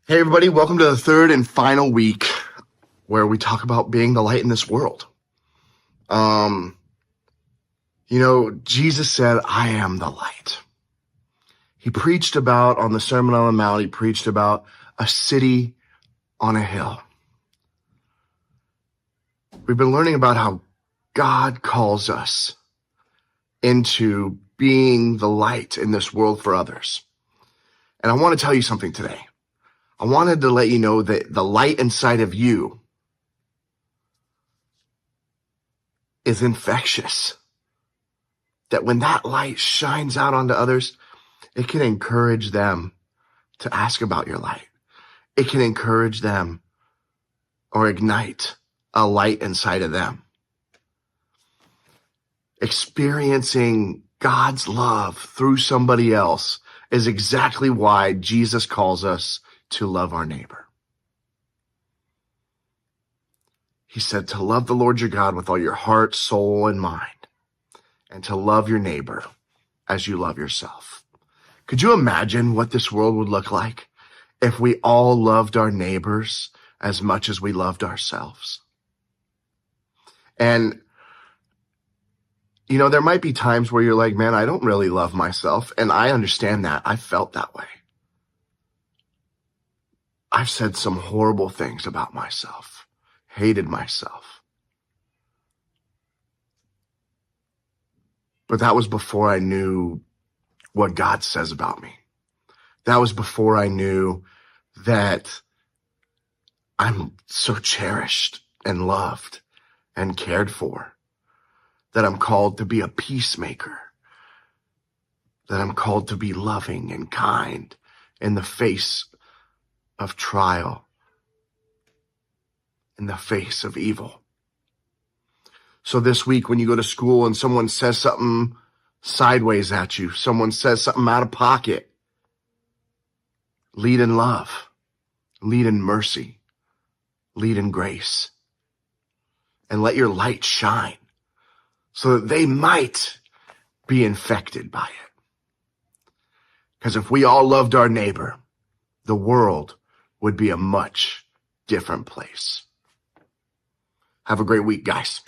Hey everybody, welcome to the third and final week where we talk about being the light in this world. Jesus said, I am the light. He preached about, on the Sermon on the Mount, he preached about a city on a hill. We've been learning about how God calls us into being the light in this world for others. And I want to tell you something today. I wanted to let you know that the light inside of you is infectious. That when that light shines out onto others, it can encourage them to ask about your light. It can encourage them or ignite a light inside of them. Experiencing God's love through somebody else is exactly why Jesus calls us to love our neighbor. He said to love the Lord your God with all your heart, soul, and mind, and to love your neighbor as you love yourself. Could you imagine what this world would look like if we all loved our neighbors as much as we loved ourselves? And, there might be times where you're like, man, I don't really love myself. And I understand that. I felt that way. I've said some horrible things about myself, hated myself. But that was before I knew what God says about me. That was before I knew that I'm so cherished and loved and cared for, that I'm called to be a peacemaker, that I'm called to be loving and kind in the face of trial, in the face of evil. So this week, when you go to school and someone says something sideways at you, someone says something out of pocket, lead in love, lead in mercy, lead in grace, and let your light shine so that they might be infected by it. Because if we all loved our neighbor, the world would be a much different place. Have a great week, guys.